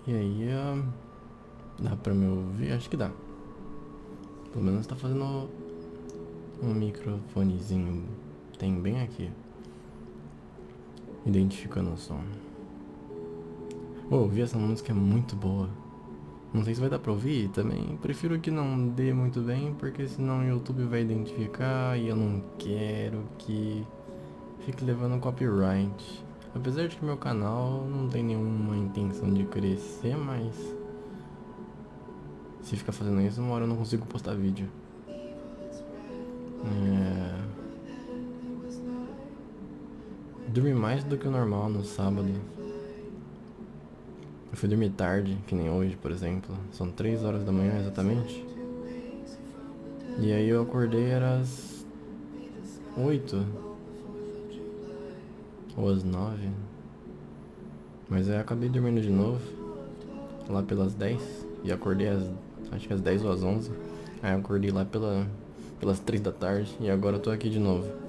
E aí, dá pra me ouvir? Acho que dá. Pelo menos tá fazendo um microfonezinho. Tem bem aqui. Identificando o som. Ouvi essa música é muito boa. Não sei se vai dar pra ouvir, também prefiro que não dê muito bem, porque senão o YouTube vai identificar e eu não quero que fique levando copyright. Apesar de que meu canal não tem nenhuma intenção de crescer, mas se ficar fazendo isso, uma hora eu não consigo postar vídeo. Dormi mais do que o normal no sábado. Eu fui dormir tarde, que nem hoje, por exemplo. São 3 horas da manhã exatamente. E aí eu acordei era às 8 ou às 9. Mas aí eu acabei dormindo de novo, lá pelas 10. E acordei acho que às 10 ou às 11. Aí eu acordei lá pelas 3 da tarde e agora eu tô aqui de novo.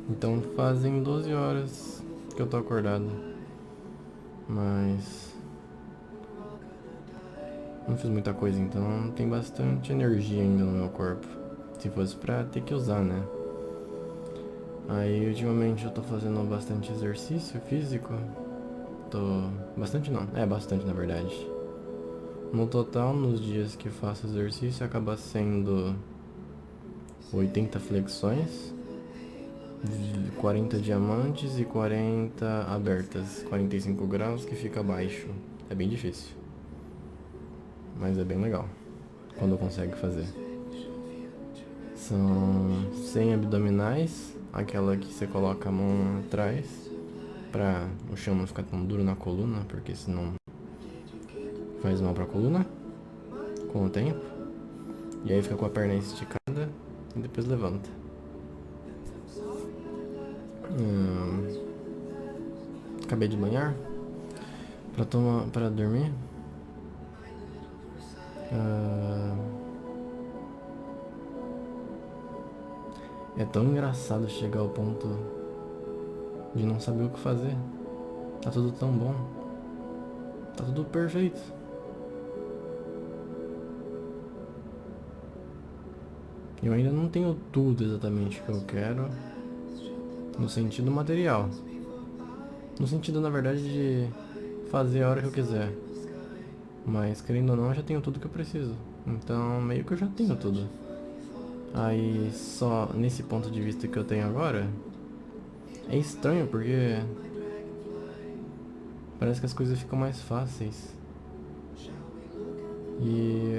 Então fazem 12 horas que eu tô acordado. Mas não fiz muita coisa, então tem bastante energia ainda no meu corpo. Se fosse pra ter que usar, né? Aí ultimamente eu tô fazendo bastante exercício físico. Bastante não, bastante na verdade. No total, nos dias que faço exercício, acaba sendo 80 flexões, 40 diamantes e 40 abertas, 45 graus que fica abaixo. É bem difícil, mas é bem legal quando consegue fazer. São 100 abdominais, aquela que você coloca a mão atrás pra o chão não ficar tão duro na coluna, porque senão faz mal pra coluna com o tempo. E aí fica com a perna esticada e depois levanta. Acabei de banhar pra dormir. É tão engraçado chegar ao ponto de não saber o que fazer. Tá tudo tão bom. Tá tudo perfeito. Eu ainda não tenho tudo exatamente que eu quero no sentido material. No sentido, na verdade, de fazer a hora que eu quiser. Mas, querendo ou não, eu já tenho tudo que eu preciso. Então, meio que eu já tenho tudo. Aí, só nesse ponto de vista que eu tenho agora, é estranho porque parece que as coisas ficam mais fáceis. E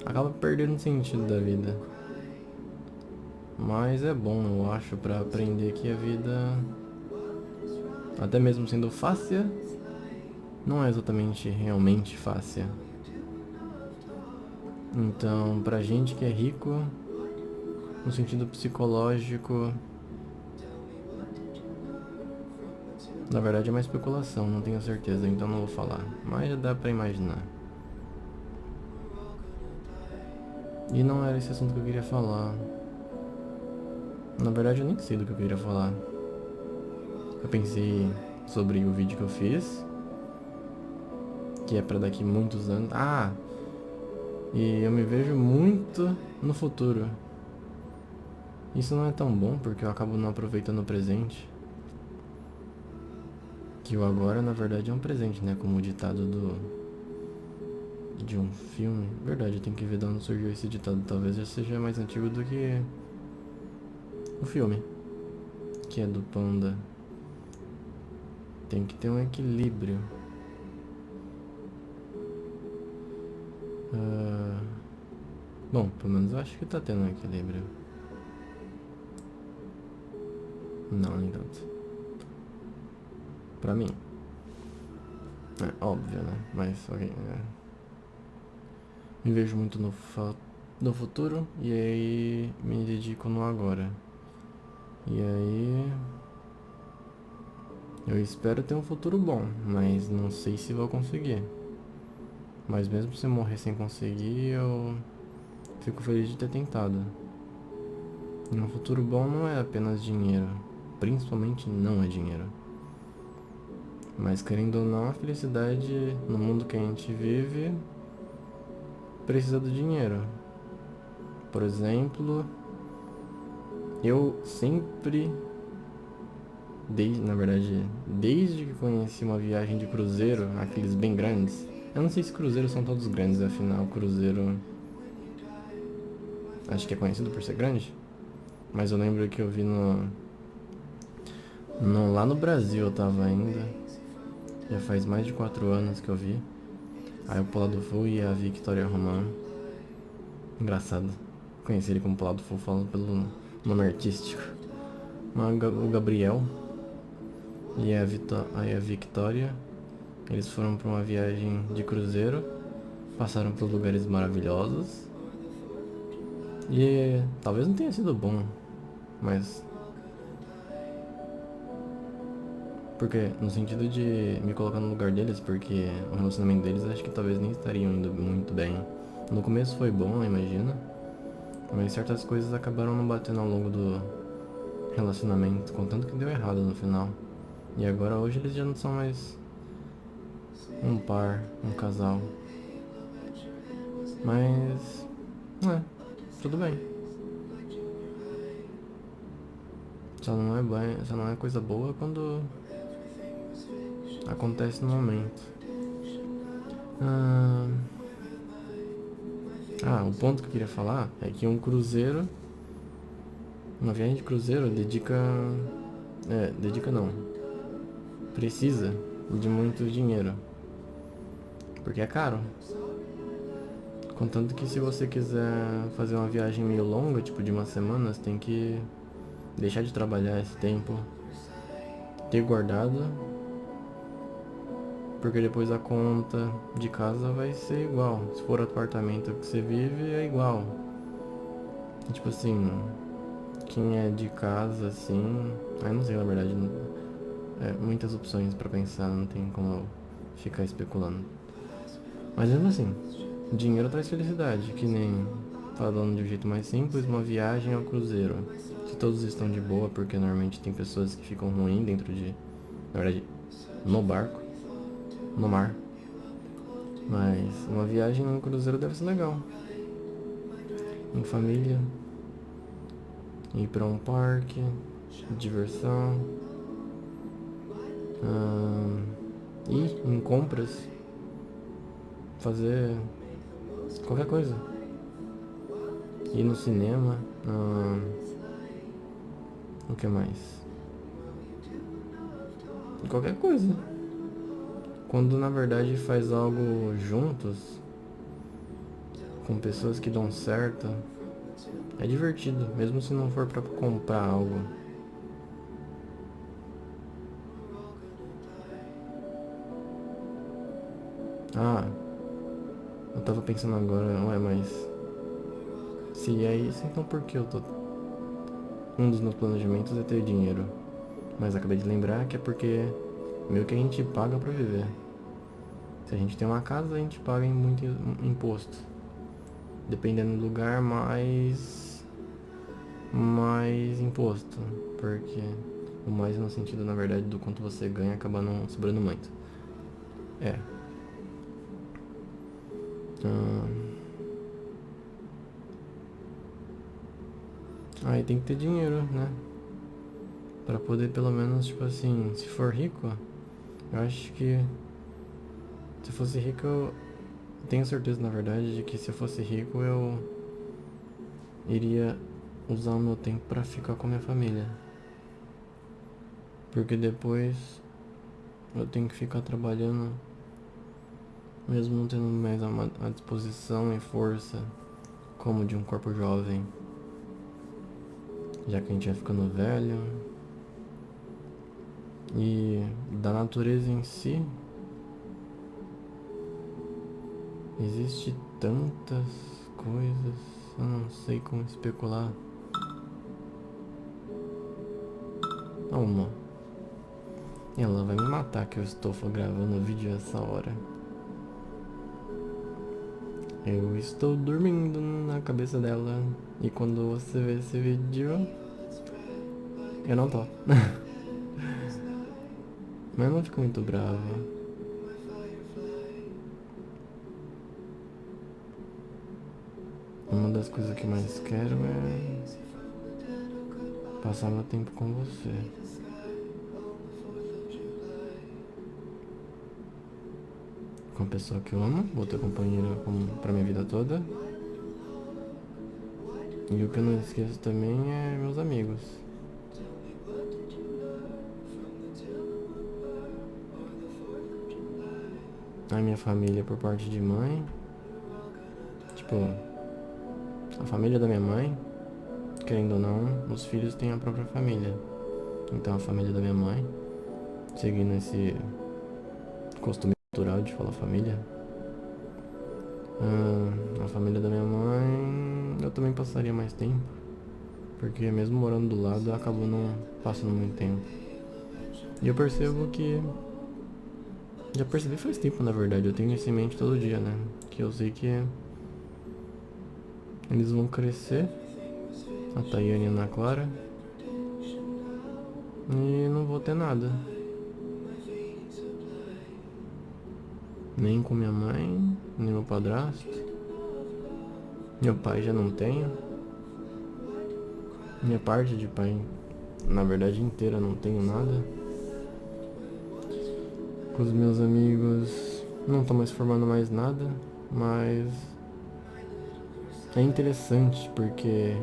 acaba perdendo o sentido da vida. Mas é bom, eu acho, pra aprender que a vida, até mesmo sendo fácil, não é exatamente realmente fácil. Então, pra gente que é rico, no sentido psicológico, na verdade é uma especulação, não tenho certeza, então não vou falar. Mas já dá pra imaginar. E não era esse assunto que eu queria falar. Na verdade eu nem sei do que eu queria falar. Eu pensei sobre o vídeo que eu fiz, que é pra daqui muitos anos. E eu me vejo muito no futuro. Isso não é tão bom porque eu acabo não aproveitando o presente. Que o agora na verdade é um presente, né? Como o ditado de um filme. Verdade, eu tenho que ver de onde surgiu esse ditado. Talvez já seja mais antigo do que o filme, que é do panda. Tem que ter um equilíbrio. Bom, pelo menos eu acho que tá tendo um equilíbrio. Não, nem tanto. Pra mim. É óbvio, né? Mas, ok. Me vejo muito no futuro e aí me dedico no agora. E aí eu espero ter um futuro bom, mas não sei se vou conseguir. Mas mesmo se eu morrer sem conseguir, eu fico feliz de ter tentado. E um futuro bom não é apenas dinheiro. Principalmente não é dinheiro. Mas querendo ou não, a felicidade no mundo que a gente vive precisa do dinheiro. Por exemplo, eu sempre, desde que conheci uma viagem de cruzeiro, aqueles bem grandes. Eu não sei se cruzeiros são todos grandes, afinal, cruzeiro acho que é conhecido por ser grande. Mas eu lembro que eu vi lá no Brasil eu tava ainda. Já faz mais de 4 anos que eu vi. Aí o Pola do Full e a Victoria Romano. Engraçado. Conheci ele como Pola do Full falando pelo nome artístico. O Gabriel e a Victoria. Eles foram pra uma viagem de cruzeiro. Passaram por lugares maravilhosos. E talvez não tenha sido bom. Mas porque, no sentido de me colocar no lugar deles, porque o relacionamento deles acho que talvez nem estariam indo muito bem. No começo foi bom, imagina, mas certas coisas acabaram não batendo ao longo do relacionamento, contanto que deu errado no final. E agora hoje eles já não são mais um par, um casal. Mas, tudo bem. Só não é coisa boa quando acontece no momento. O ponto que eu queria falar é que uma viagem de cruzeiro precisa de muito dinheiro, porque é caro. Contanto que se você quiser fazer uma viagem meio longa, tipo de uma semana, você tem que deixar de trabalhar esse tempo, ter guardado, porque depois a conta de casa vai ser igual. Se for o apartamento que você vive, é igual. E, tipo assim, quem é de casa, assim, eu não sei, na verdade, muitas opções pra pensar, não tem como ficar especulando. Mas mesmo assim, dinheiro traz felicidade, que nem, falando de um jeito mais simples, uma viagem ao cruzeiro. Se todos estão de boa, porque normalmente tem pessoas que ficam ruins dentro de, na verdade, no barco, no mar. Mas uma viagem no cruzeiro deve ser legal. Em família, ir pra um parque, diversão, ir em compras, fazer qualquer coisa. Ir no cinema, o que mais? Qualquer coisa. Quando na verdade faz algo juntos, com pessoas que dão certo, é divertido, mesmo se não for pra comprar algo. Eu tava pensando agora, mas se é isso, então por que um dos meus planejamentos é ter dinheiro? Mas acabei de lembrar que é porque meio que a gente paga pra viver. Se a gente tem uma casa, a gente paga em muito imposto. Dependendo do lugar, mais imposto. Porque o mais no sentido, na verdade, do quanto você ganha acaba não sobrando muito. Aí tem que ter dinheiro, né? Pra poder pelo menos, tipo assim, se for rico, eu acho que se fosse rico eu tenho certeza, na verdade, de que se eu fosse rico eu iria usar o meu tempo pra ficar com a minha família. Porque depois eu tenho que ficar trabalhando, mesmo não tendo mais a disposição e força como de um corpo jovem. Já que a gente vai ficando velho. E da natureza em si, existe tantas coisas, eu não sei como especular. Ela vai me matar que eu estou gravando o vídeo essa hora. Eu estou dormindo na cabeça dela. E quando você vê esse vídeo, eu não tô. Mas não fica muito brava. Uma das coisas que mais quero é passar meu tempo com você. Com a pessoa que eu amo, vou ter companheira pra minha vida toda. E o que eu não esqueço também é meus amigos. A minha família por parte de mãe. Tipo, a família da minha mãe, querendo ou não, os filhos têm a própria família. Então a família da minha mãe, seguindo esse costume cultural de falar família. A família da minha mãe, eu também passaria mais tempo. Porque mesmo morando do lado, eu acabo não passando muito tempo. E eu percebo que... Já percebi faz tempo, na verdade. Eu tenho isso em mente todo dia, né? Que eu sei que eles vão crescer. A Tayane e a Ana Clara. E não vou ter nada. Nem com minha mãe, nem meu padrasto. Meu pai já não tenho. Minha parte de pai, na verdade inteira, não tenho nada. Com os meus amigos, não tô mais formando mais nada. Mas é interessante porque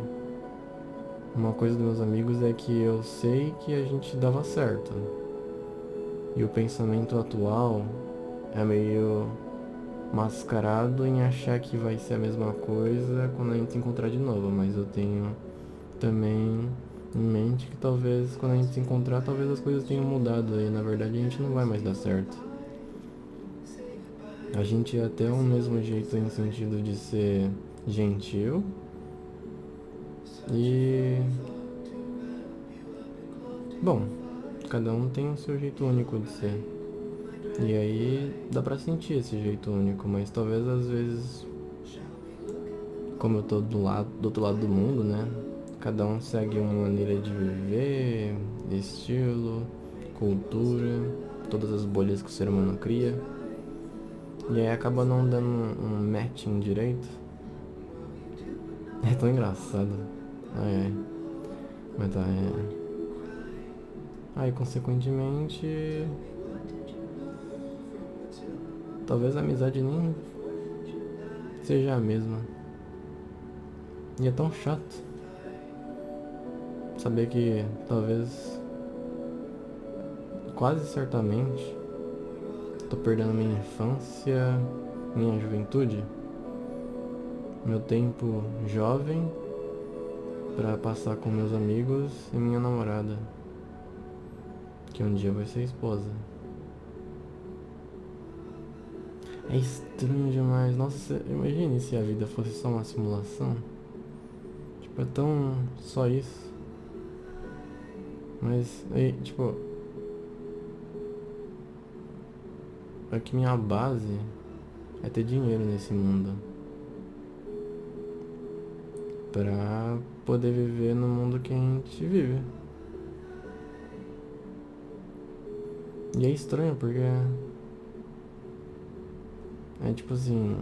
uma coisa dos meus amigos é que eu sei que a gente dava certo. E o pensamento atual é meio mascarado em achar que vai ser a mesma coisa quando a gente se encontrar de novo. Mas eu tenho também em mente que talvez quando a gente se encontrar, talvez as coisas tenham mudado e na verdade a gente não vai mais dar certo. A gente é até o mesmo jeito em sentido de ser gentil e... Bom, cada um tem o seu jeito único de ser. E aí dá pra sentir esse jeito único, mas talvez às vezes, como eu tô do outro lado do mundo, né? Cada um segue uma maneira de viver, estilo, cultura, todas as bolhas que o ser humano cria. E aí acaba não dando um matching direito. É tão engraçado. Ai, ai. Mas tá, Aí, consequentemente, talvez a amizade nem seja a mesma. E é tão chato saber que talvez, quase certamente, tô perdendo minha infância, minha juventude, meu tempo jovem pra passar com meus amigos e minha namorada, que um dia vai ser esposa. É estranho demais. Nossa, imagine se a vida fosse só uma simulação. Tipo, é tão só isso. Mas, aí, tipo, é que minha base é ter dinheiro nesse mundo. Pra poder viver no mundo que a gente vive. E é estranho porque é tipo assim,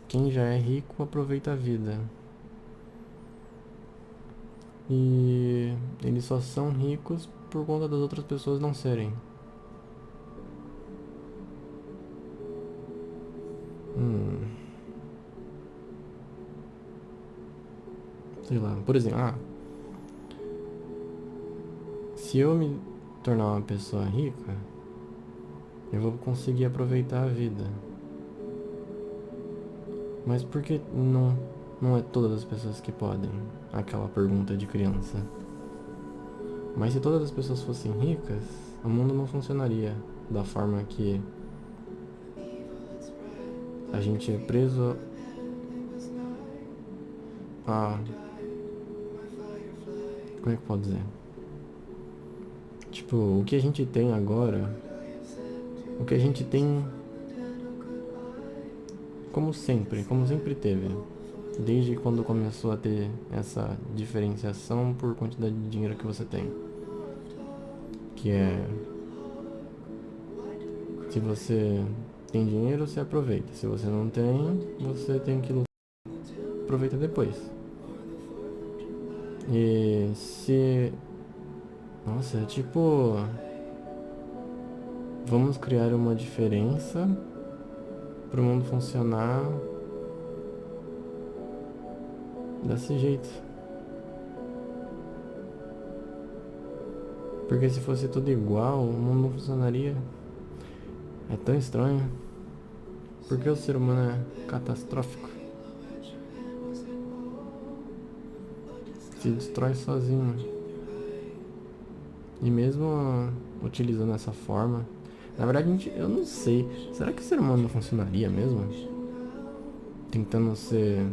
quem já é rico aproveita a vida. E eles só são ricos por conta das outras pessoas não serem. Sei lá, por exemplo, se eu me tornar uma pessoa rica, eu vou conseguir aproveitar a vida. Mas por que não é todas as pessoas que podem? Aquela pergunta de criança. Mas se todas as pessoas fossem ricas, o mundo não funcionaria da forma que a gente é preso a... Como é que pode dizer? Tipo, o que a gente tem agora, o que a gente tem como sempre teve. Desde quando começou a ter essa diferenciação por quantidade de dinheiro que você tem. Que é... Se você tem dinheiro, você aproveita. Se você não tem, você tem que lutar. Aproveita depois. E se... Nossa, é tipo... Vamos criar uma diferença pro mundo funcionar desse jeito. Porque se fosse tudo igual, o mundo não funcionaria. É tão estranho. Porque o ser humano é catastrófico. Se destrói sozinho. E mesmo utilizando essa forma... Na verdade, eu não sei. Será que o ser humano não funcionaria mesmo? Tentando ser...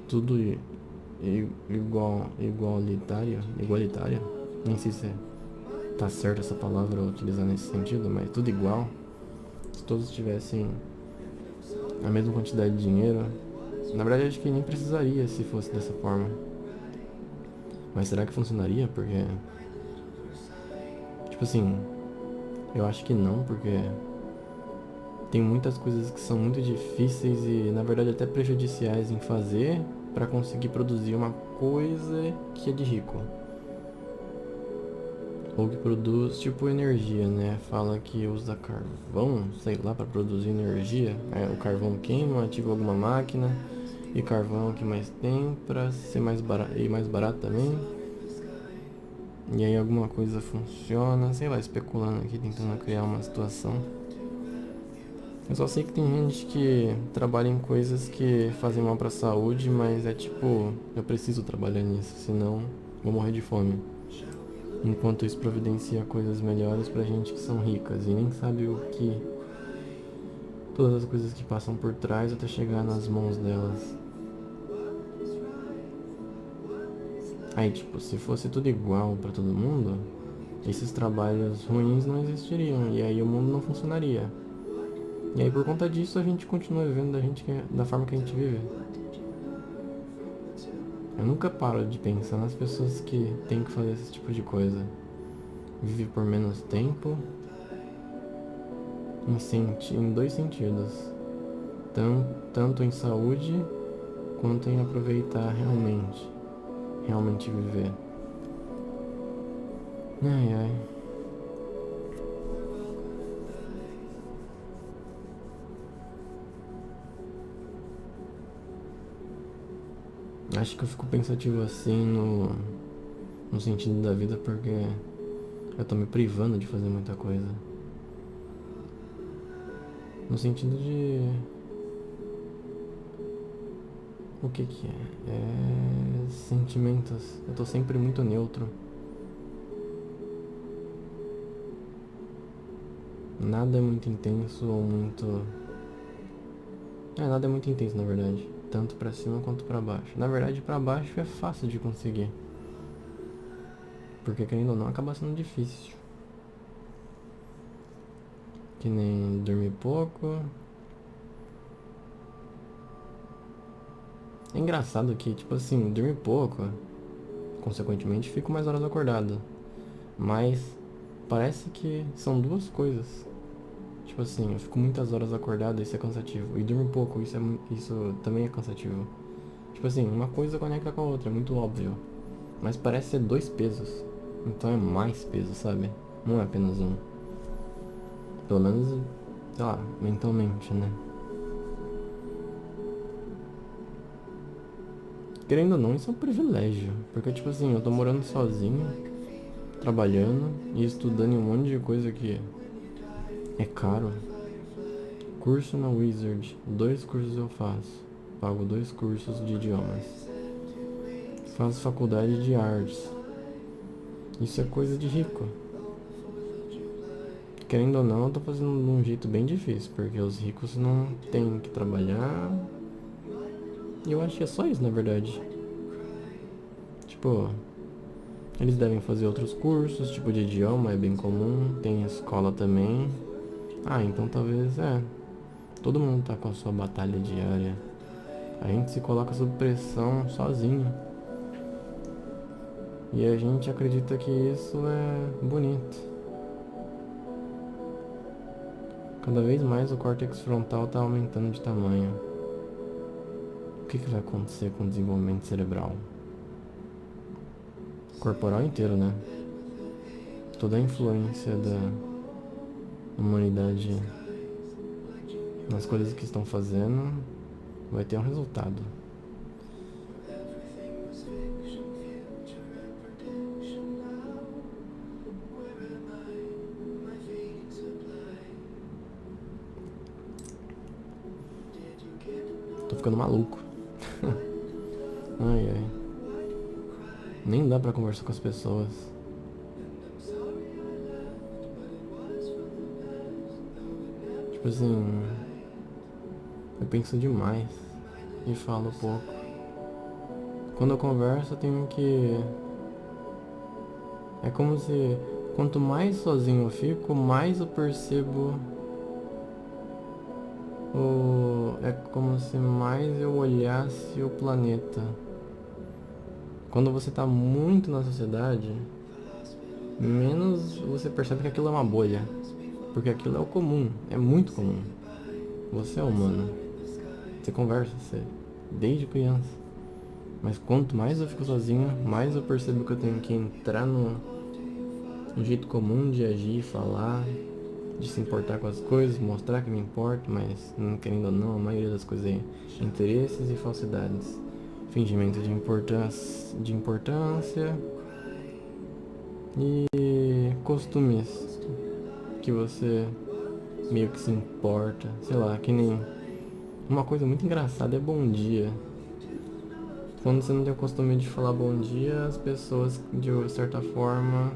Tudo igualitário. Nem sei se tá certo essa palavra utilizar nesse sentido, mas tudo igual. Se todos tivessem a mesma quantidade de dinheiro, na verdade acho que nem precisaria se fosse dessa forma. Mas será que funcionaria? Porque, tipo assim, eu acho que não, porque tem muitas coisas que são muito difíceis e na verdade até prejudiciais em fazer para conseguir produzir uma coisa que é de rico. Ou que produz tipo energia, né? Fala que usa carvão, sei lá, para produzir energia. O carvão queima, ativa alguma máquina. E carvão é o que mais tem para ser mais barato e mais barato também. E aí alguma coisa funciona, sei lá, especulando aqui, tentando criar uma situação. Eu só sei que tem gente que trabalha em coisas que fazem mal pra saúde, mas é tipo, eu preciso trabalhar nisso, senão vou morrer de fome. Enquanto isso providencia coisas melhores pra gente que são ricas e nem sabe o que... Todas as coisas que passam por trás até chegar nas mãos delas. Aí tipo, se fosse tudo igual pra todo mundo, esses trabalhos ruins não existiriam e aí o mundo não funcionaria. E aí por conta disso a gente continua vivendo da forma que a gente vive. Eu nunca paro de pensar nas pessoas que têm que fazer esse tipo de coisa. Vive por menos tempo, em dois sentidos. Tanto em saúde, quanto em aproveitar realmente viver. Ai, ai. Acho que eu fico pensativo assim no sentido da vida porque eu tô me privando de fazer muita coisa. No sentido de... O que é? Sentimentos. Eu tô sempre muito neutro. Nada é muito intenso ou muito... nada é muito intenso na verdade. Tanto pra cima quanto pra baixo. Na verdade, pra baixo é fácil de conseguir. Porque querendo ou não, acaba sendo difícil. Que nem dormir pouco. É engraçado que, tipo assim, dormir pouco, consequentemente, fico mais horas acordado. Mas parece que são duas coisas. Tipo assim, eu fico muitas horas acordado, isso é cansativo. E dormir pouco, isso também é cansativo. Tipo assim, uma coisa conecta com a outra, é muito óbvio. Mas parece ser dois pesos. Então é mais peso, sabe? Não é apenas um. Pelo menos, sei lá, mentalmente, né? Querendo ou não, isso é um privilégio. Porque, tipo assim, eu tô morando sozinho, trabalhando e estudando em um monte de coisa que é caro. Curso na Wizard, 2 cursos eu faço. Pago 2 cursos de idiomas. Faço faculdade de artes. Isso é coisa de rico. Querendo ou não, eu tô fazendo de um jeito bem difícil, porque os ricos não têm que trabalhar. E eu acho que é só isso, na verdade. Tipo, eles devem fazer outros cursos, tipo de idioma, é bem comum. Tem escola também. Então talvez, todo mundo tá com a sua batalha diária. A gente se coloca sob pressão sozinho. E a gente acredita que isso é bonito. Cada vez mais o córtex frontal está aumentando de tamanho. O que vai acontecer com o desenvolvimento cerebral? Corporal inteiro, né? Toda a influência da humanidade nas coisas que estão fazendo vai ter um resultado. Tô ficando maluco. Ai, ai. Nem dá pra conversar com as pessoas. Tipo assim, eu penso demais e falo pouco. Quando eu converso, eu tenho que... É como se quanto mais sozinho eu fico, mais eu percebo É como se mais eu olhasse o planeta. Quando você tá muito na sociedade, menos você percebe que aquilo é uma bolha. Porque aquilo é o comum, é muito comum. Você é humano. Você conversa, desde criança. Mas quanto mais eu fico sozinho, mais eu percebo que eu tenho que entrar no jeito comum de agir, falar, de se importar com as coisas, mostrar que me importo, mas querendo ou não, a maioria das coisas é interesses e falsidades. Fingimento de importância e costumes que você meio que se importa. Sei lá, que nem... Uma coisa muito engraçada é bom dia. Quando você não tem o costume de falar bom dia, as pessoas, de certa forma,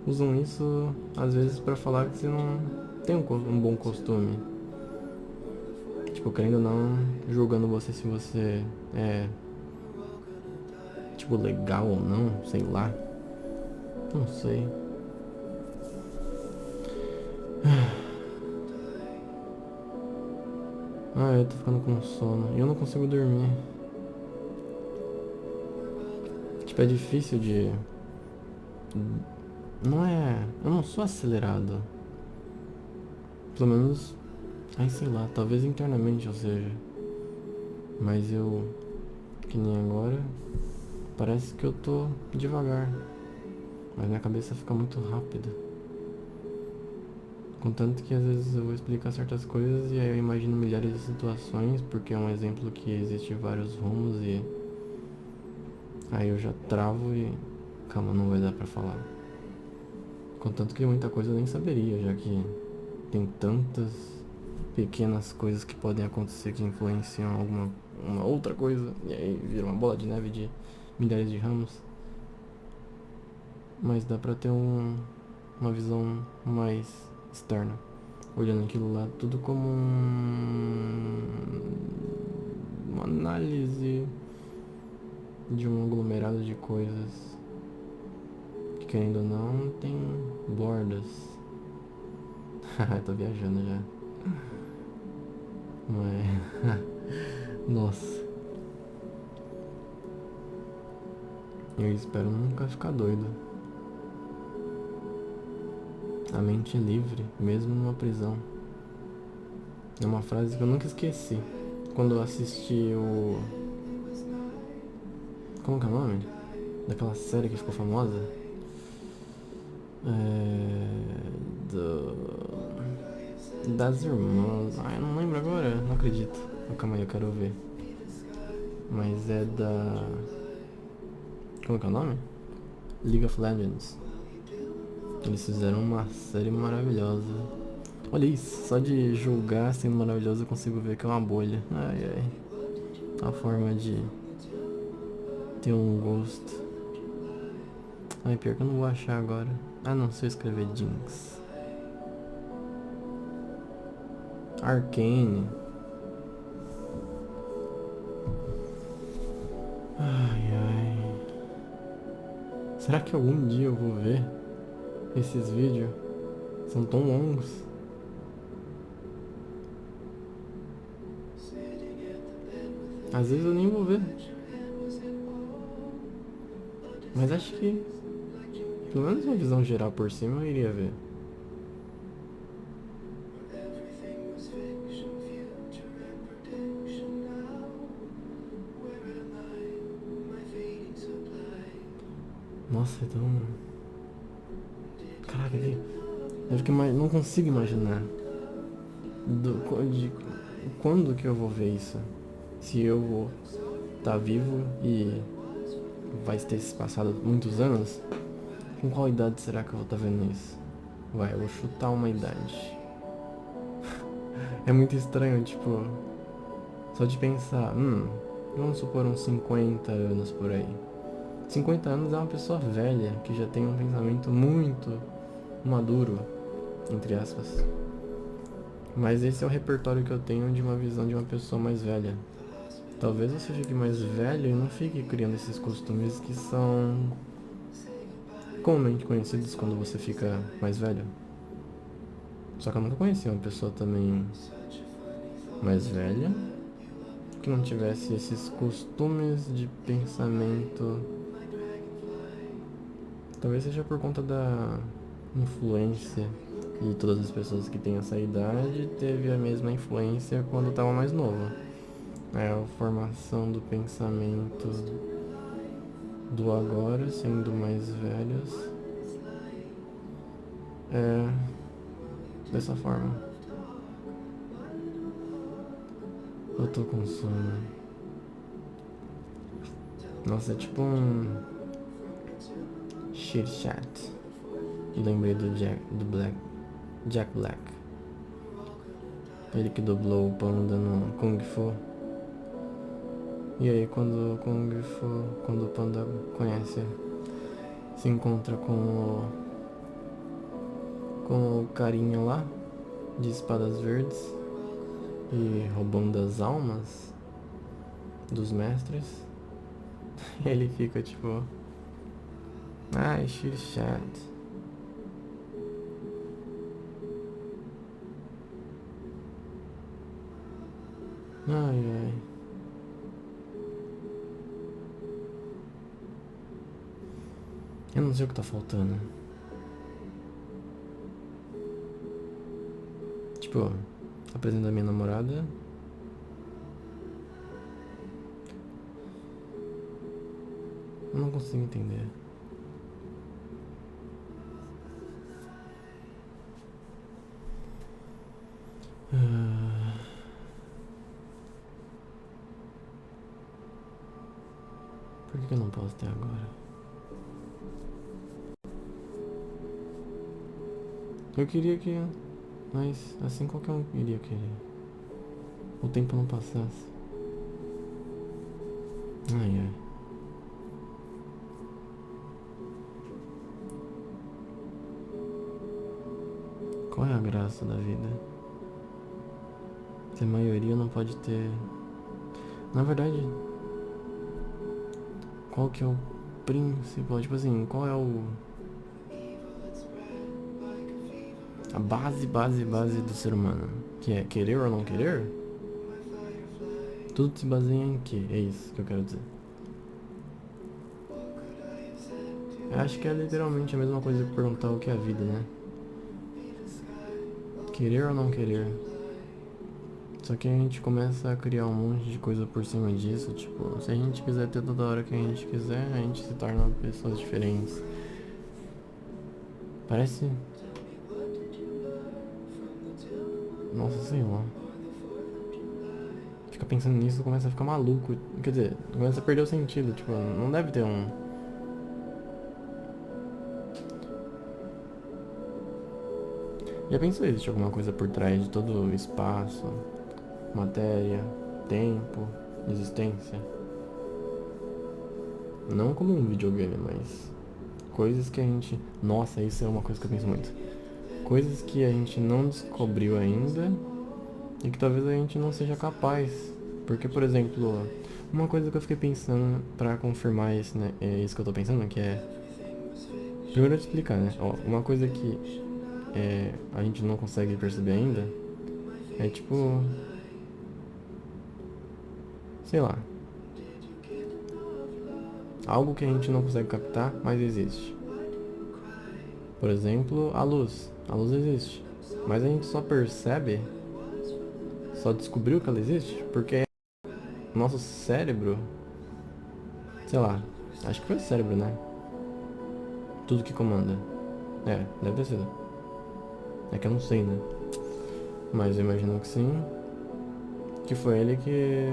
usam isso, às vezes, pra falar que você não tem um bom costume. Tipo, querendo ou não, julgando você se você é, tipo, legal ou não, sei lá. Não sei. Ah, eu tô ficando com sono e eu não consigo dormir. Tipo, é difícil de... Não é... Eu não sou acelerado. Pelo menos... Ai, sei lá, talvez internamente eu seja. Mas eu... Que nem agora... Parece que eu tô devagar. Mas minha cabeça fica muito rápida. Contanto que às vezes eu vou explicar certas coisas e aí eu imagino milhares de situações, porque é um exemplo que existe vários rumos e... Aí eu já travo e... Calma, não vai dar pra falar. Contanto que muita coisa eu nem saberia, já que tem tantas pequenas coisas que podem acontecer que influenciam uma outra coisa. E aí vira uma bola de neve de milhares de ramos. Mas dá pra ter uma visão mais externa. Olhando aquilo lá tudo como uma análise de um aglomerado de coisas que, querendo ou não, tem bordas. Tô viajando já. Mas... Nossa. Eu espero nunca ficar doido. A mente livre, mesmo numa prisão. É uma frase que eu nunca esqueci. Quando eu assisti o... Como que é o nome? Daquela série que ficou famosa? Das irmãs... eu não lembro agora. Não acredito. Calma aí, eu quero ver. Mas é da... Como que é o nome? League of Legends. Eles fizeram uma série maravilhosa. Olha isso, só de julgar sendo maravilhoso eu consigo ver que é uma bolha. Ai, ai. A forma de ter um gosto. Ai, pior que eu não vou achar agora. Ah, não, se eu escrever Jinx. Arcane. Ai, ai. Será que algum dia eu vou ver esses vídeos? São tão longos. Às vezes eu nem vou ver. Mas acho que pelo menos uma visão geral por cima eu iria ver. Nossa, então. Caraca, não consigo imaginar de quando que eu vou ver isso. Se eu vou estar vivo e vai ter se passado muitos anos, com qual idade será que eu vou estar vendo isso? Vai, eu vou chutar uma idade. É muito estranho, tipo, só de pensar, vamos supor uns 50 anos por aí. 50 anos é uma pessoa velha, que já tem um pensamento muito maduro, entre aspas. Mas esse é o repertório que eu tenho de uma visão de uma pessoa mais velha. Talvez você fique mais velho e não fique criando esses costumes que são comumente conhecidos quando você fica mais velho. Só que eu nunca conheci uma pessoa também mais velha que não tivesse esses costumes de pensamento. Talvez seja por conta da influência de todas as pessoas que têm essa idade, teve a mesma influência quando estava mais novo. É a formação do pensamento do agora, sendo mais velhos, é dessa forma. Eu tô com sono. Nossa, é tipo um shit chat. Lembrei do Jack Black. Ele que dublou o Panda no Kung Fu. E aí quando o Panda conhece, se encontra com o carinha lá de espadas verdes e roubando as almas dos mestres, ele fica tipo, ai, shit chat. Ai. Eu não sei o que tá faltando. Tipo, apresento a minha namorada. Eu não consigo entender. Por que eu não posso ter agora? Eu queria que... Mas assim qualquer um iria querer. O tempo não passasse. Ai. Qual é a graça da vida? Se a maioria não pode ter... Na verdade, qual que é o principal? Tipo assim, qual é a base do ser humano? Que é querer ou não querer? Tudo se baseia em quê? É isso que eu quero dizer. Eu acho que é literalmente a mesma coisa que perguntar o que é a vida, né? Querer ou não querer? Só que a gente começa a criar um monte de coisa por cima disso. Tipo, se a gente quiser ter toda hora que a gente quiser, a gente se torna pessoas diferentes. Parece... Nossa, sei lá. Fica pensando nisso, começa a ficar maluco. Quer dizer, começa a perder o sentido. Tipo, não deve ter um... Já pensou se existe alguma coisa por trás de todo o espaço, matéria, tempo, existência? Não como um videogame, mas coisas que a gente... Nossa, isso é uma coisa que eu penso muito. Coisas que a gente não descobriu ainda e que talvez a gente não seja capaz. Porque, por exemplo, uma coisa que eu fiquei pensando pra confirmar isso, né? É isso que eu tô pensando, que é... Primeiro eu te explicar, né? Ó, uma coisa que a gente não consegue perceber ainda é tipo... Sei lá. Algo que a gente não consegue captar, mas existe. Por exemplo, a luz. A luz existe. Mas a gente só percebe, só descobriu que ela existe, porque nosso cérebro, sei lá, acho que foi o cérebro, né? Tudo que comanda. É, deve ter sido. É que eu não sei, né? Mas eu imagino que sim. Que foi ele que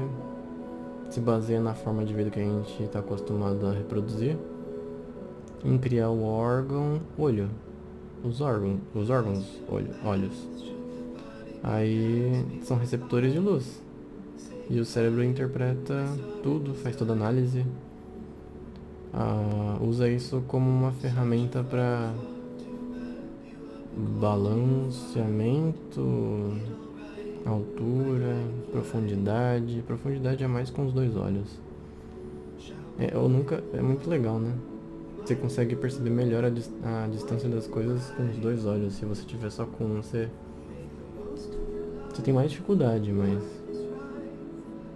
se baseia na forma de vida que a gente está acostumado a reproduzir em criar o órgão olho. Os órgãos olhos. Aí são receptores de luz. E o cérebro interpreta tudo, faz toda análise. Usa isso como uma ferramenta para balanceamento, altura, profundidade. Profundidade é mais com os dois olhos. É muito legal, né? Você consegue perceber melhor a distância das coisas com os dois olhos. Se você tiver só com um, você tem mais dificuldade, mas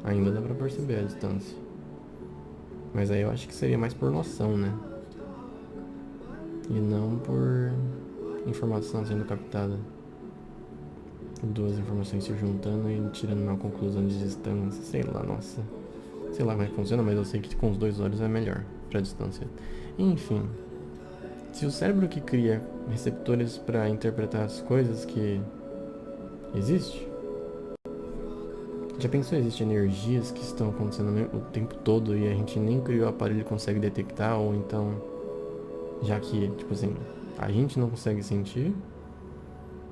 ainda dá pra perceber a distância. Mas aí eu acho que seria mais por noção, né? E não por informação sendo captada. Duas informações se juntando e tirando uma conclusão de distância. Sei lá, nossa. Sei lá como é que funciona, mas eu sei que com os dois olhos é melhor pra distância. Enfim. Se o cérebro que cria receptores para interpretar as coisas que existe, já pensou, existem energias que estão acontecendo o tempo todo e a gente nem criou o aparelho e consegue detectar, ou então, já que, tipo assim, a gente não consegue sentir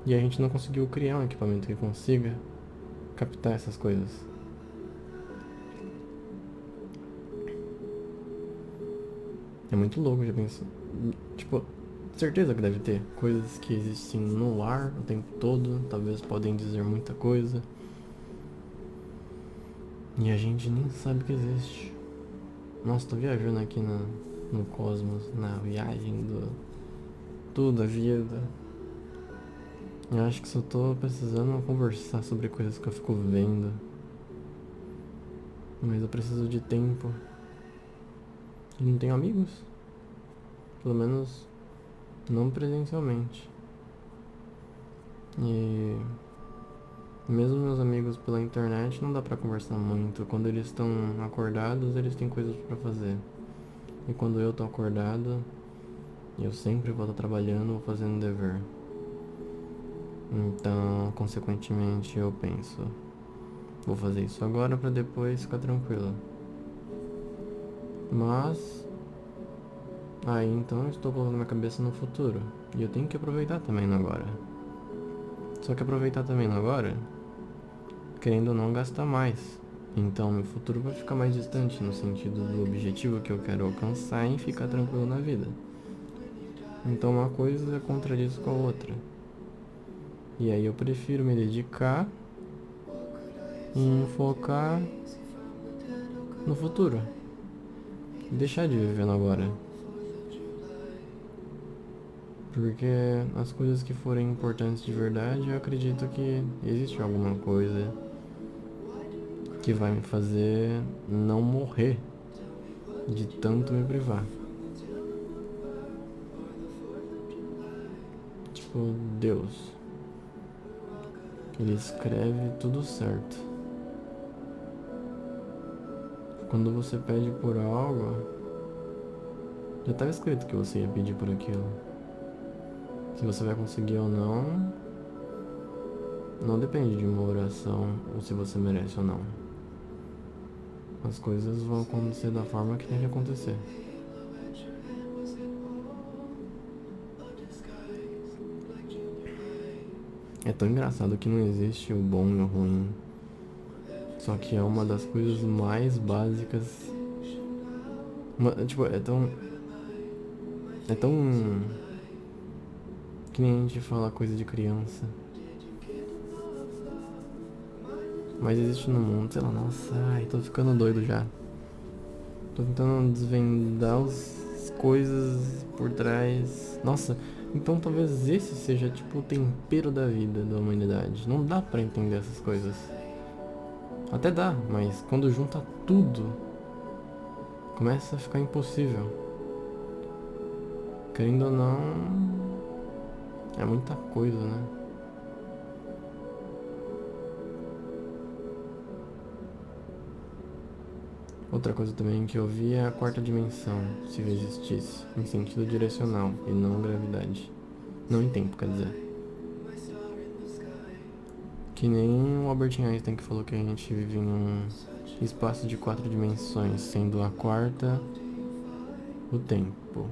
e a gente não conseguiu criar um equipamento que consiga captar essas coisas. É muito louco, já pensou. Tipo, certeza que deve ter coisas que existem no ar o tempo todo, talvez podem dizer muita coisa. E a gente nem sabe que existe. Nossa, tô viajando aqui no cosmos, na viagem do tudo, a vida. Eu acho que só tô precisando conversar sobre coisas que eu fico vendo. Mas eu preciso de tempo. E não tenho amigos. Pelo menos não presencialmente. E mesmo meus amigos pela internet não dá pra conversar muito. Quando eles estão acordados, eles têm coisas pra fazer. E quando eu tô acordado, eu sempre vou estar trabalhando ou fazendo dever. Então, consequentemente, eu penso, vou fazer isso agora pra depois ficar tranquilo. Mas aí então eu estou colocando minha cabeça no futuro. E eu tenho que aproveitar também no agora. Só que aproveitar também no agora, querendo ou não gastar mais. Então meu futuro vai ficar mais distante no sentido do objetivo que eu quero alcançar em ficar tranquilo na vida. Então uma coisa contradiz com a outra. E aí eu prefiro me dedicar em focar no futuro. Deixar de viver no agora. Porque as coisas que forem importantes de verdade, eu acredito que existe alguma coisa que vai me fazer não morrer de tanto me privar. Tipo, Deus. Ele escreve tudo certo. Quando você pede por algo, já estava escrito que você ia pedir por aquilo. Se você vai conseguir ou não, não depende de uma oração ou se você merece ou não. As coisas vão acontecer da forma que tem que acontecer. É tão engraçado que não existe o bom e o ruim. Só que é uma das coisas mais básicas. Tipo, é tão. É tão. Que nem a gente fala coisa de criança. Mas existe no mundo, sei lá, nossa, ai, tô ficando doido já. Tô tentando desvendar as coisas por trás. Nossa, então talvez esse seja tipo o tempero da vida da humanidade. Não dá pra entender essas coisas. Até dá, mas quando junta tudo, começa a ficar impossível. Querendo ou não, é muita coisa, né? Outra coisa também que eu vi é a quarta dimensão, se existisse, em sentido direcional e não gravidade. Não em tempo, quer dizer. Que nem o Albert Einstein que falou que a gente vive em um espaço de 4 dimensões, sendo a quarta o tempo.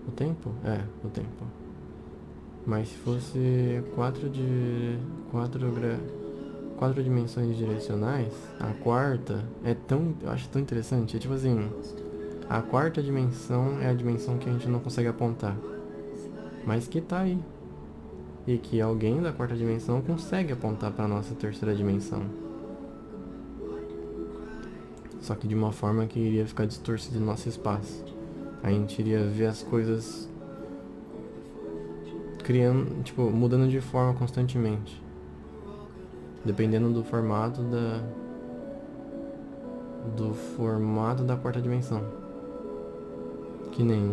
O tempo? É, o tempo. Mas se fosse 4 dimensões direcionais, a quarta é tão, eu acho tão interessante. É tipo assim, a quarta dimensão é a dimensão que a gente não consegue apontar, mas que tá aí. E que alguém da quarta dimensão consegue apontar para nossa terceira dimensão. Só que de uma forma que iria ficar distorcido no nosso espaço. A gente iria ver as coisas criando, tipo, mudando de forma constantemente. Dependendo do formato da quarta dimensão. Que nem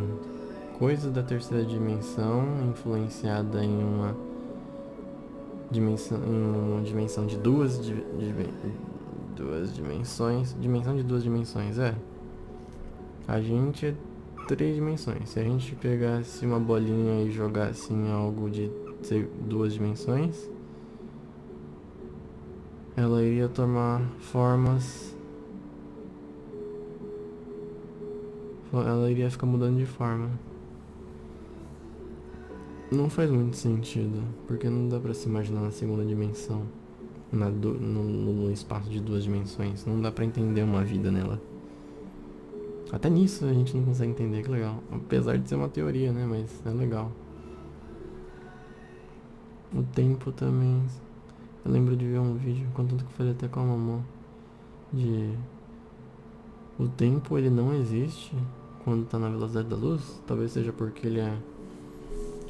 coisa da terceira dimensão influenciada em uma dimensão de duas dimensões. Dimensão de 2 dimensões, é. A gente é 3 dimensões. Se a gente pegasse uma bolinha e jogasse em algo de 2 dimensões, ela iria tomar formas. Ela iria ficar mudando de forma. Não faz muito sentido, porque não dá pra se imaginar na segunda dimensão, no espaço de 2 dimensões. Não dá pra entender uma vida nela. Até nisso a gente não consegue entender, que legal. Apesar de ser uma teoria, né? Mas é legal. O tempo também. Eu lembro de ver um vídeo, contanto que eu falei até com a mamãe, de o tempo ele não existe quando tá na velocidade da luz. Talvez seja porque ele é.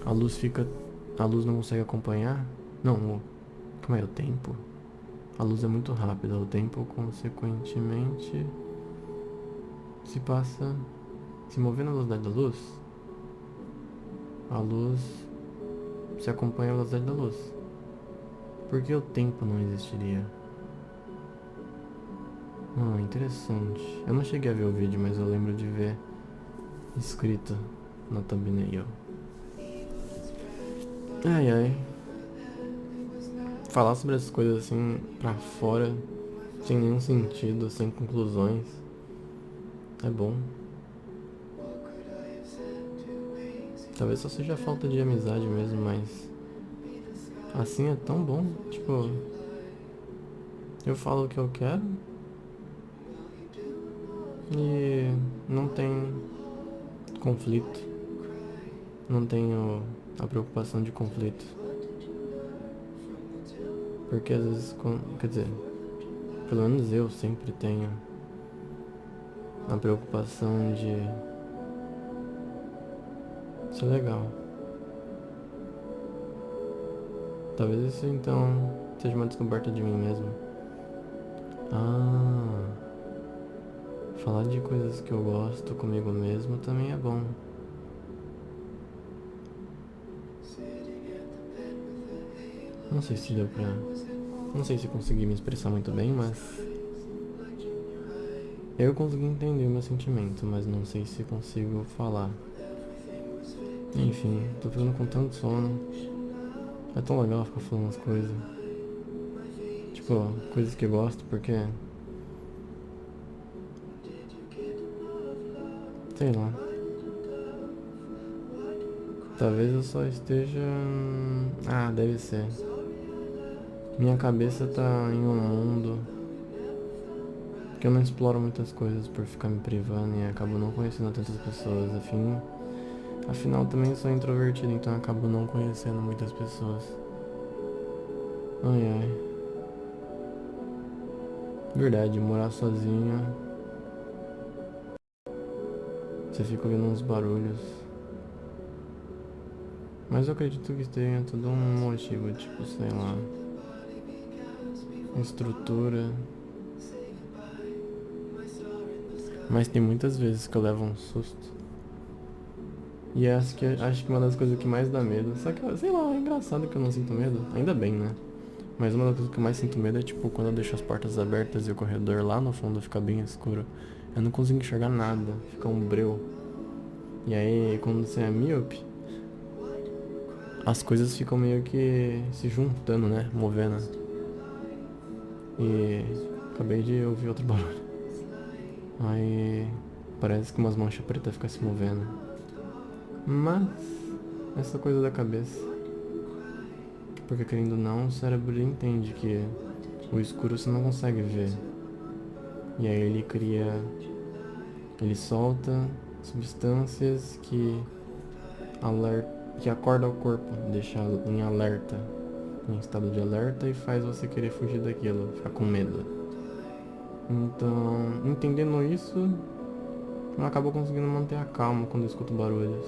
A luz fica. A luz não consegue acompanhar. Não, como é o tempo? A luz é muito rápida, o tempo consequentemente se mover na velocidade da luz, a luz se acompanha a velocidade da luz. Por que o tempo não existiria? Interessante. Eu não cheguei a ver o vídeo, mas eu lembro de ver escrito na thumbnail. Ai ai. Falar sobre essas coisas assim pra fora, sem nenhum sentido, sem conclusões, é bom. Talvez só seja falta de amizade mesmo, mas assim é tão bom. Tipo, eu falo o que eu quero e não tem conflito. Não tenho a preocupação de conflito. Porque às vezes, quer dizer, pelo menos eu sempre tenho a preocupação de ser legal. Talvez isso então seja uma descoberta de mim mesmo. Falar de coisas que eu gosto comigo mesmo também é bom. Não sei se deu pra. Não sei se consegui me expressar muito bem, mas. Eu consegui entender o meu sentimento, mas não sei se consigo falar. Enfim, tô ficando com tanto sono. É tão legal ficar falando as coisas. Tipo, coisas que eu gosto, porque. Sei lá. Talvez eu só esteja. Deve ser. Minha cabeça tá em um mundo que eu não exploro muitas coisas por ficar me privando e acabo não conhecendo tantas pessoas. Afinal, também sou introvertido, então acabo não conhecendo muitas pessoas. Ai ai. Verdade, morar sozinho. Você fica ouvindo uns barulhos. Mas eu acredito que tenha todo um motivo, tipo, sei lá. Estrutura. Mas tem muitas vezes que eu levo um susto. E acho que uma das coisas que mais dá medo. Só que, sei lá, é engraçado que eu não sinto medo. Ainda bem, né? Mas uma das coisas que eu mais sinto medo é tipo quando eu deixo as portas abertas e o corredor lá no fundo fica bem escuro. Eu não consigo enxergar nada, fica um breu. E aí quando você é míope, as coisas ficam meio que se juntando, né? Movendo. E acabei de ouvir outro barulho. Aí parece que umas manchas pretas ficam se movendo. Mas essa coisa da cabeça. Porque querendo ou não, o cérebro entende que o escuro você não consegue ver. E aí ele cria. Ele solta substâncias que acorda o corpo, deixa em alerta, em estado de alerta e faz você querer fugir daquilo, ficar com medo. Então, entendendo isso, eu acabo conseguindo manter a calma quando eu escuto barulhos.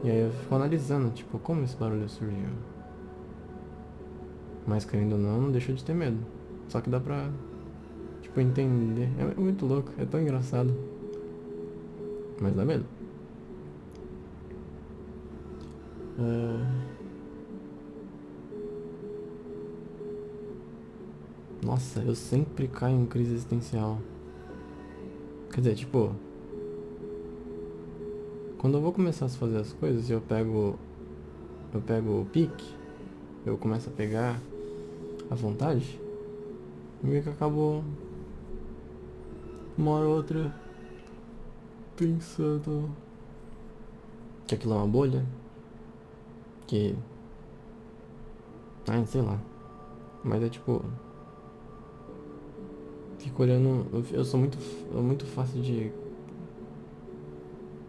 E aí eu fico analisando, tipo, como esse barulho surgiu. Mas querendo ou não deixa de ter medo. Só que dá pra, tipo, entender. É muito louco, é tão engraçado. Mas dá medo. Nossa, eu sempre caio em crise existencial. Quer dizer, tipo, quando eu vou começar a fazer as coisas, eu pego o pique, eu começo a pegar a vontade, e meio que acabo uma hora ou outra pensando que aquilo é uma bolha, que, ai, sei lá, mas é tipo, fico olhando, eu sou muito fácil de,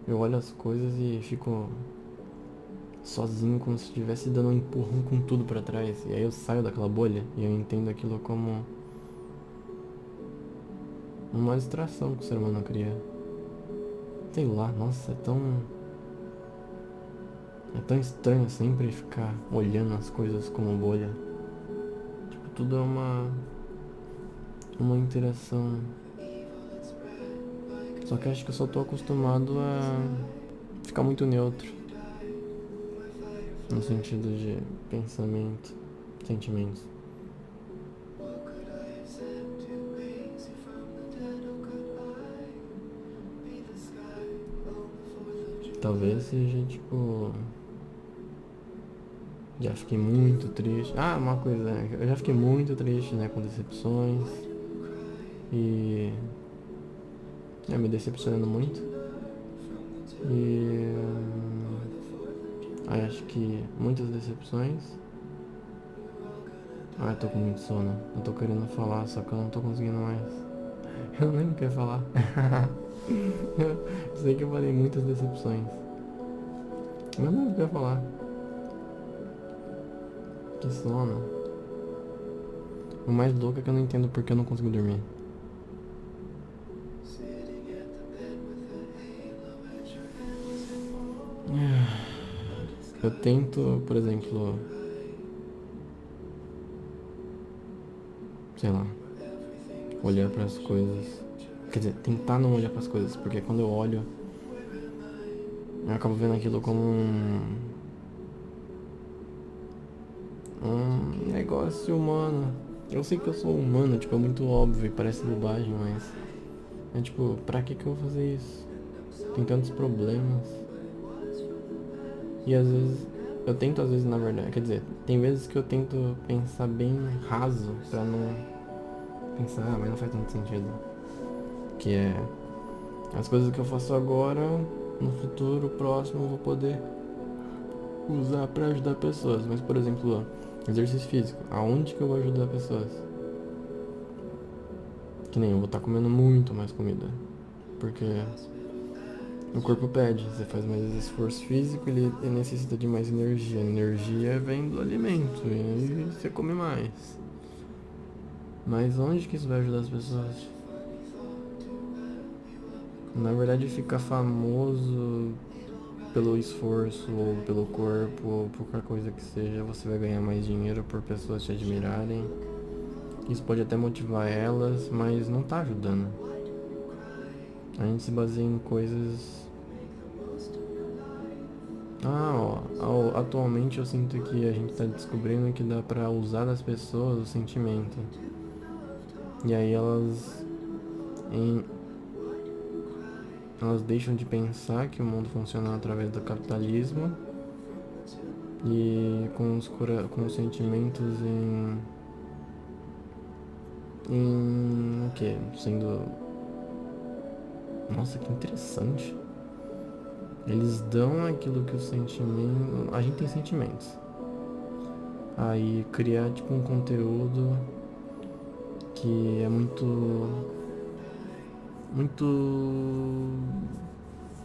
eu olho as coisas e fico sozinho como se estivesse dando um empurrão com tudo pra trás, e aí eu saio daquela bolha e eu entendo aquilo como uma distração que o ser humano cria. Sei lá, nossa, é tão estranho sempre ficar olhando as coisas como bolha. Tipo, tudo é uma interação. Só que acho que eu só tô acostumado a ficar muito neutro. No sentido de pensamento, sentimentos. Talvez seja tipo. Já fiquei muito triste. Ah, uma coisa, eu já fiquei muito triste, né, com decepções. E. Me decepcionando muito. E. Acho que muitas decepções. Eu tô com muito sono. Eu tô querendo falar, só que eu não tô conseguindo mais. Eu nem quero falar. Eu sei que eu falei muitas decepções. Mas não quero falar. Que sono. O mais louco é que eu não entendo porque eu não consigo dormir. Eu tento, por exemplo, sei lá, olhar para as coisas. Quer dizer, tentar não olhar para as coisas, porque quando eu olho, eu acabo vendo aquilo como um negócio humano. Eu sei que eu sou humano, tipo, é muito óbvio e parece bobagem, mas é tipo, pra que eu vou fazer isso? Tem tantos problemas. E às vezes, eu tento às vezes, na verdade, quer dizer, tem vezes que eu tento pensar bem raso pra não pensar, mas não faz tanto sentido. Que é as coisas que eu faço agora, no futuro próximo eu vou poder usar pra ajudar pessoas. Mas, por exemplo, exercício físico, aonde que eu vou ajudar pessoas? Que nem eu vou estar comendo muito mais comida. Porque o corpo pede, você faz mais esforço físico, ele necessita de mais energia. A energia vem do alimento e aí você come mais. Mas onde que isso vai ajudar as pessoas? Na verdade, ficar famoso pelo esforço ou pelo corpo ou por qualquer coisa que seja, você vai ganhar mais dinheiro por pessoas te admirarem. Isso pode até motivar elas, mas não tá ajudando. A gente se baseia em coisas... Atualmente eu sinto que a gente tá descobrindo que dá pra usar das pessoas o sentimento. E aí em- elas deixam de pensar que o mundo funciona através do capitalismo e com os sentimentos em o que? Sendo... Nossa, que interessante. Eles dão aquilo que o sentimento... A gente tem sentimentos. Aí criar tipo um conteúdo que é muito,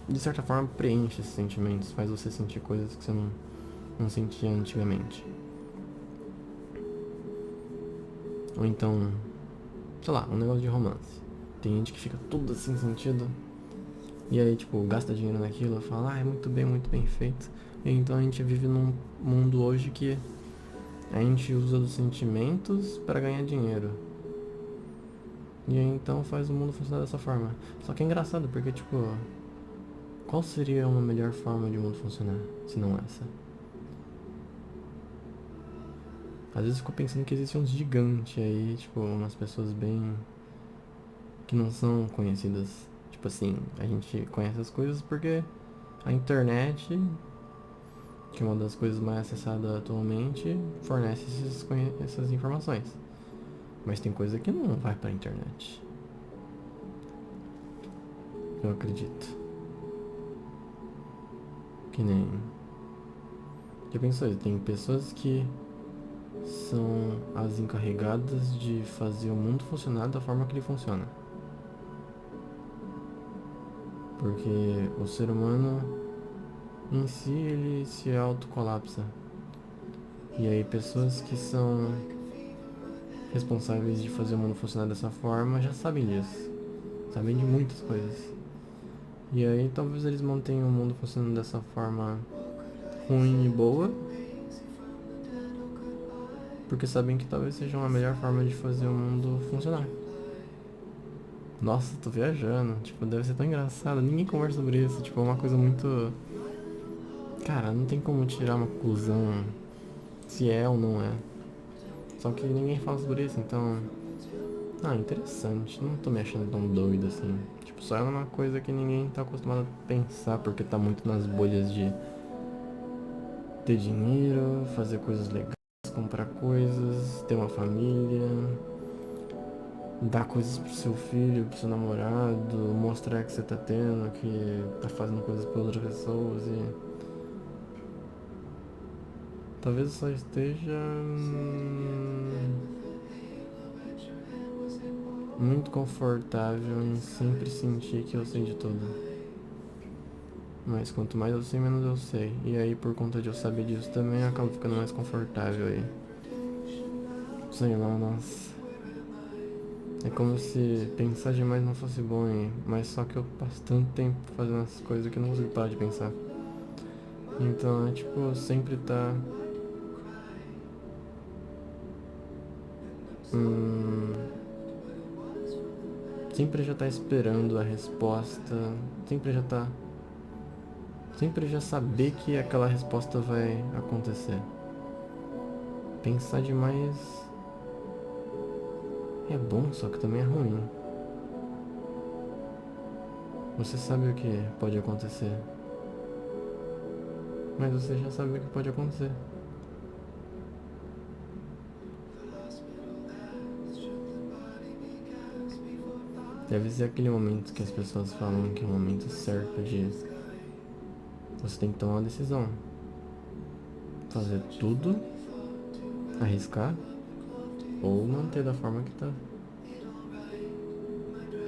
de certa forma preenche esses sentimentos, faz você sentir coisas que você não sentia antigamente. Ou então, sei lá, um negócio de romance. Tem gente que fica tudo assim sentido e aí tipo gasta dinheiro naquilo, fala, é muito bem feito. E então a gente vive num mundo hoje que a gente usa dos sentimentos para ganhar dinheiro. E aí então faz o mundo funcionar dessa forma. Só que é engraçado porque tipo, qual seria uma melhor forma de o mundo funcionar se não essa? Às vezes eu fico pensando que existem uns gigantes aí, tipo, umas pessoas bem... que não são conhecidas. Tipo assim, a gente conhece as coisas porque a internet, que é uma das coisas mais acessadas atualmente, fornece essas informações. Mas tem coisa que não vai pra internet. Eu acredito. Que nem... Já pensou? Tem pessoas que são as encarregadas de fazer o mundo funcionar da forma que ele funciona. Porque o ser humano em si ele se autocolapsa. E aí pessoas que são responsáveis de fazer o mundo funcionar dessa forma já sabem disso. Sabem de muitas coisas. E aí talvez eles mantenham o mundo funcionando dessa forma ruim e boa, porque sabem que talvez seja uma melhor forma de fazer o mundo funcionar. Nossa, tô viajando. Tipo, deve ser tão engraçado. Ninguém conversa sobre isso. Tipo, é uma coisa muito... Cara, não tem como tirar uma conclusão se é ou não é. Só que ninguém fala sobre isso, então... interessante. Não tô me achando tão doido assim. Tipo, só é uma coisa que ninguém tá acostumado a pensar, porque tá muito nas bolhas de ter dinheiro, fazer coisas legais, comprar coisas, ter uma família, dar coisas pro seu filho, pro seu namorado, mostrar que você tá tendo, que tá fazendo coisas pra outras pessoas e... Talvez eu só esteja muito confortável em sempre sentir que eu sei de tudo. Mas quanto mais eu sei, menos eu sei. E aí, por conta de eu saber disso também, eu acabo ficando mais confortável aí. Sei lá, nossa. É como se pensar demais não fosse bom, hein? Mas só que eu passo tanto tempo fazendo essas coisas que eu não consigo parar de pensar. Então é tipo, sempre tá... Hum, sempre já tá esperando a resposta. Sempre já tá... Sempre já saber que aquela resposta vai acontecer. Pensar demais é bom, só que também é ruim. Você sabe o que pode acontecer, mas você já sabe o que pode acontecer. Deve ser aquele momento que as pessoas falam que é o momento certo de você tem que tomar uma decisão. Fazer tudo, arriscar ou manter da forma que tá.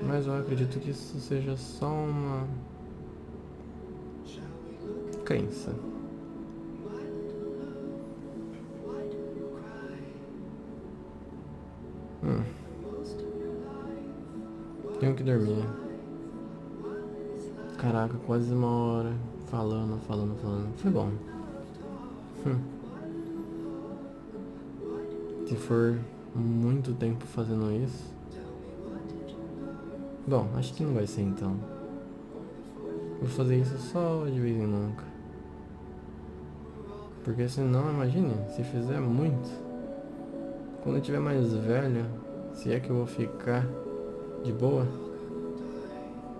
Mas eu acredito que isso seja só uma crença. Hum, tenho que dormir. Caraca, quase uma hora falando. Foi bom. Se for muito tempo fazendo isso, Bom, acho que não vai ser então. Vou fazer isso só de vez em nunca. Porque senão, imagine, se fizer muito, quando eu tiver mais velho, se é que eu vou ficar de boa,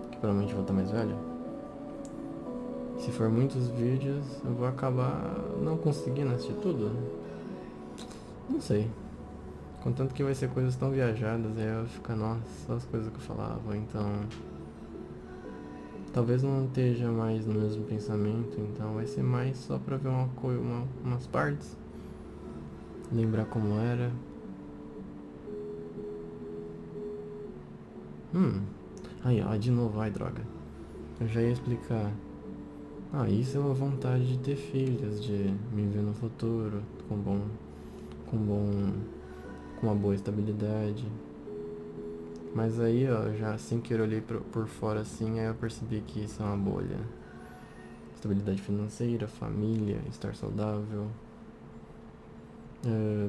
que provavelmente eu vou estar mais velho, se for muitos vídeos, eu vou acabar não conseguindo assistir tudo. Não sei. Contanto que vai ser coisas tão viajadas, aí eu vou ficar, nossa, só as coisas que eu falava, então... Talvez não esteja mais no mesmo pensamento, então vai ser mais só pra ver umas partes. Lembrar como era. Aí ó, de novo, ai droga. Eu já ia explicar. Isso é uma vontade de ter filhos, de me ver no futuro, com uma boa estabilidade. Mas aí, ó, já sem querer olhei por fora assim, aí eu percebi que isso é uma bolha. Estabilidade financeira, família, estar saudável,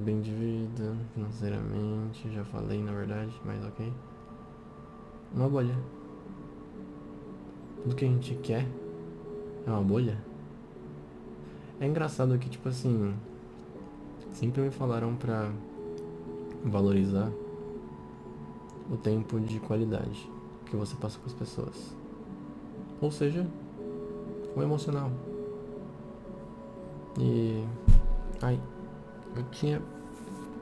bem de vida, financeiramente, já falei na verdade, mas ok. Uma bolha. Tudo que a gente quer é uma bolha. É engraçado que, tipo assim, sempre me falaram pra valorizar o tempo de qualidade que você passa com as pessoas. Ou seja, o emocional. E... Ai, eu tinha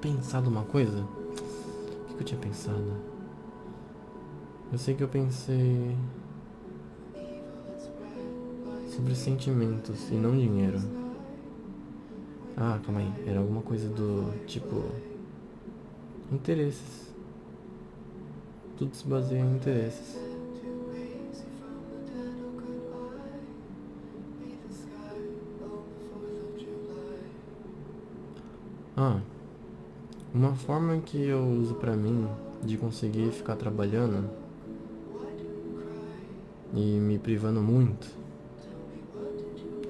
pensado uma coisa. O que eu tinha pensado? Eu sei que eu pensei sobre sentimentos e não dinheiro. Calma aí. Era alguma coisa do tipo... interesses. Tudo se baseia em interesses. Uma forma que eu uso pra mim de conseguir ficar trabalhando e me privando muito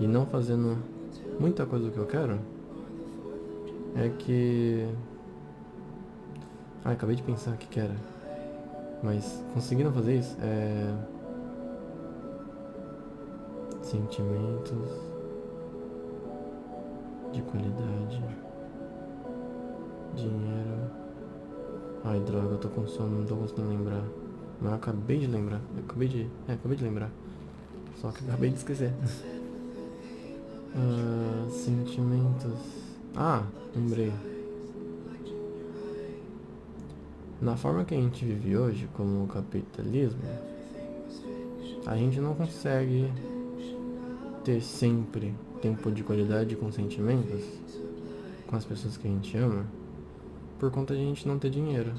e não fazendo muita coisa que eu quero é que... acabei de pensar o que era. Mas conseguindo fazer isso é... sentimentos de qualidade, dinheiro... Ai droga, eu tô com sono, não tô conseguindo lembrar. Mas eu acabei de lembrar. Acabei de lembrar. Só que acabei de esquecer. Sentimentos... lembrei. Na forma que a gente vive hoje, como o capitalismo, a gente não consegue ter sempre tempo de qualidade com sentimentos com as pessoas que a gente ama, por conta de a gente não ter dinheiro.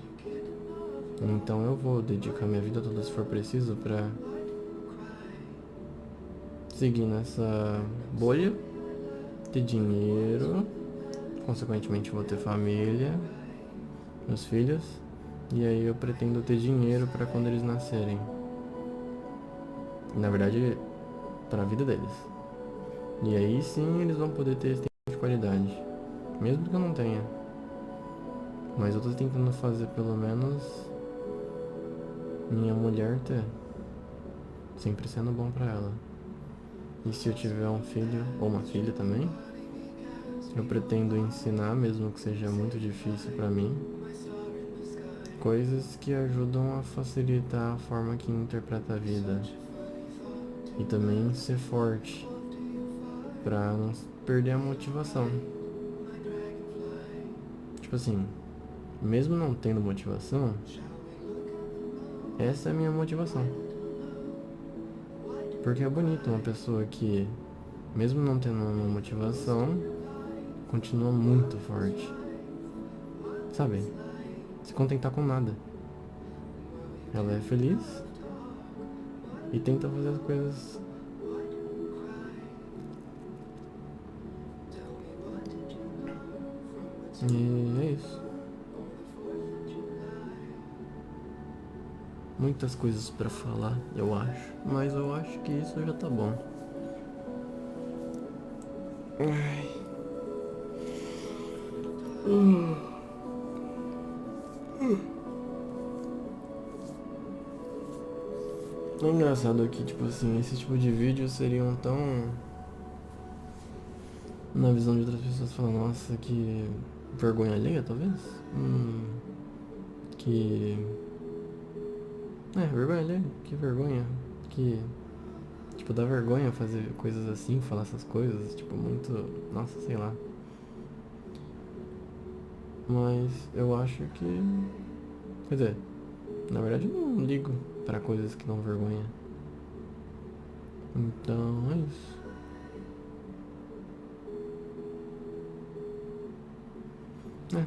Então eu vou dedicar minha vida toda, se for preciso, pra seguir nessa bolha, ter dinheiro, consequentemente vou ter família, meus filhos, e aí eu pretendo ter dinheiro pra quando eles nascerem. Na verdade, pra vida deles. E aí sim eles vão poder ter esse tempo de qualidade. Mesmo que eu não tenha. Mas eu tô tentando fazer pelo menos minha mulher ter. Sempre sendo bom pra ela. E se eu tiver um filho ou uma filha também, eu pretendo ensinar, mesmo que seja muito difícil pra mim, coisas que ajudam a facilitar a forma que interpreta a vida. E também ser forte, pra não perder a motivação. Tipo assim, mesmo não tendo motivação, essa é a minha motivação. Porque é bonito uma pessoa que, mesmo não tendo uma motivação, continua muito forte. Sabe? Se contentar com nada. Ela é feliz e tenta fazer as coisas. E é isso. Muitas coisas pra falar, eu acho. Mas eu acho que isso já tá bom. Ai. É engraçado que, tipo assim, esse tipo de vídeos seriam tão. Na visão de outras pessoas, falam, nossa, que vergonha alheia, talvez? Que. É, vergonha alheia, que vergonha. Que. Tipo, dá vergonha fazer coisas assim, falar essas coisas, tipo, muito. Nossa, sei lá. Mas eu acho que. Quer dizer, na verdade eu não ligo pra coisas que dão vergonha. Então é isso. É,